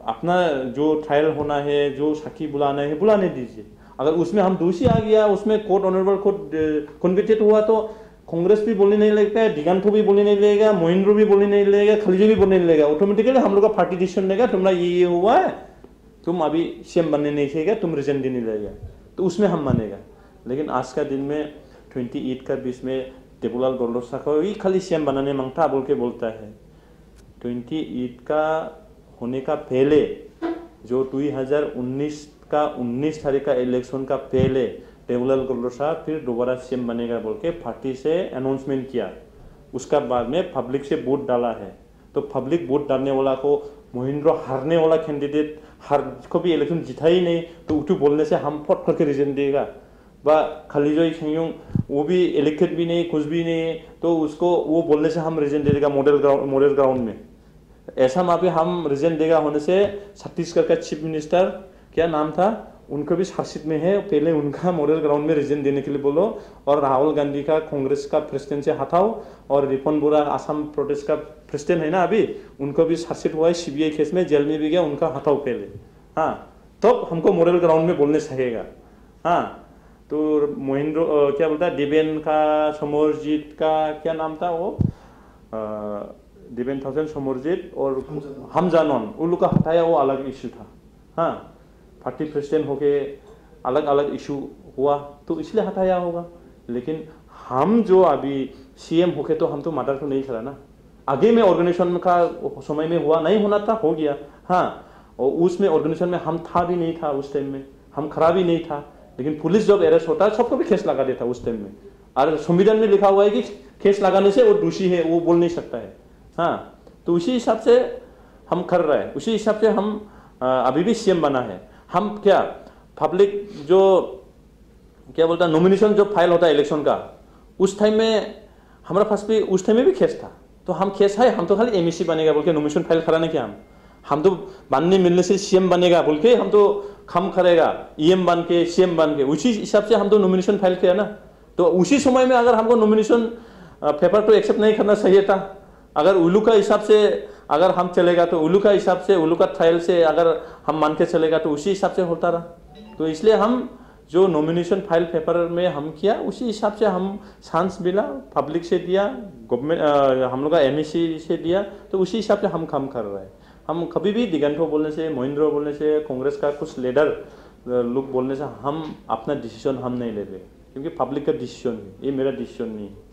अपना जो ट्रायल होना है, जो साक्षी बुलाना है बुलाने दीजिए। अगर उसमें हम दोषी आ गया, उसमें कोर्ट, ऑनरेबल कोर्ट कन्विक्टेड हुआ तो कांग्रेस भी बोलने नहीं लगेगा, दिगंतो भी बोलने नहीं लगेगा, मोहिंद्रो भी बोलने नहीं लगेगा, खलीजो भी बोलने नहीं लगेगा। ऑटोमेटिकली हम लोग का पार्टी डिसीजन लेगा, तुम्हारा ये हुआ है, तुम अभी सीएम बनने नहीं चाहिए, तुम रिजन देने लगेगा, तो उसमें हम मानेगा। लेकिन आज का दिन में 28 का बीच में देवलाल गोल्डोसा को ही खाली सीएम बनाने मांगता बोल के बोलता है। 28 का होने का पहले, जो 2019 का 19 तारीख का इलेक्शन का पहले देवलाल गोल्डोसा फिर दोबारा सीएम बनेगा बोल के पार्टी से अनाउंसमेंट किया। उसका बाद में पब्लिक से वोट डाला है, तो पब्लिक वोट डालने वाला को मोहिंद्रो हारने वाला कैंडिडेट हर को भी इलेक्शन जीता ही नहीं, तो उठू बोलने से हम फट करके रिजन देगा। बा खलीजो संयुंग वो भी इलेक्टेड भी नहीं, कुछ भी नहीं, तो उसको वो बोलने से हम रिजन दे देगा मॉडल ग्राउंड में। ऐसा माफी हम रिजन देगा होने से छत्तीसगढ़ का चीफ मिनिस्टर क्या नाम था, उनको भी शासित में है, पहले उनका मॉडल ग्राउंड में रिजन देने के लिए बोलो, और राहुल गांधी का कांग्रेस का प्रेसिडेंट से हटाओ, और रिपन बोरा आसाम प्रदेश का प्रेसिडेंट है ना अभी, उनको भी शासित हुआ है सीबीआई केस में, जेल में भी गया, उनका हटाओ पहले। हाँ, तो हमको मॉडल ग्राउंड में बोलने सहेगा। हाँ, तो मोहिंद्रो क्या बोलता है, दिवेन का समरजीत का क्या नाम था वो, दिवेन थाउजेंड समरजीत और हमजानन, उन लोग का हटाया, वो अलग इश्यू था। हाँ, पार्टी प्रेसिडेंट होके अलग अलग इशू हुआ तो इसलिए हटाया होगा। लेकिन हम जो अभी सीएम होके तो हम तो मैटर तो नहीं करा ना, आगे में ऑर्गेनाइजेशन का समय में हुआ, नहीं होना था, हो गया। हाँ, और उसमें ऑर्गेनाइजेशन में हम था भी नहीं था, उस टाइम में हम खड़ा भी नहीं था, लेकिन पुलिस जब अरेस्ट होता है सबको भी केस लगा देता उस टाइम में, और संविधान में लिखा हुआ है कि केस लगाने से वो दोषी है, वो बोल नहीं सकता है। हाँ, तो उसी हिसाब से हम कर रहे हैं, उसी हिसाब से हम अभी भी सीएम बना है। हम क्या पब्लिक जो क्या बोलता है, नॉमिनेशन जो फाइल होता है इलेक्शन का, उस टाइम में हमारा पास भी उस टाइम में भी केस था, तो हम केस है, हम तो खाली एमएससी बनेगा बोल के नॉमिनेशन फाइल कराने क्या, हम तो बनने मिलने से सीएम बनेगा बोल के हम तो खम करेगा, ईएम बन के सीएम बन के, उसी हिसाब से हम तो नॉमिनेशन फाइल किया ना। तो उसी समय में अगर हमको नॉमिनेशन पेपर तो एक्सेप्ट नहीं करना चाहिए था। अगर उल्लू का हिसाब से अगर हम चलेगा तो उल्लू का हिसाब से, उल्लू का ट्रायल से अगर हम मान के चलेगा तो उसी हिसाब से होता रहा। तो इसलिए हम जो नॉमिनेशन फाइल पेपर में हम किया, उसी हिसाब से हम चांस मिला, पब्लिक से दिया, गवर्नमेंट हम लोग का एमएससी से दिया, तो उसी हिसाब से हम काम कर रहे हैं। हम कभी भी दिगंतो बोलने से, मोहिंद्रो बोलने से, कांग्रेस का कुछ लीडर लोग बोलने से हम अपना डिसीजन हम नहीं ले रहे, क्योंकि पब्लिक का डिसीजन है, ये मेरा डिसीजन नहीं है।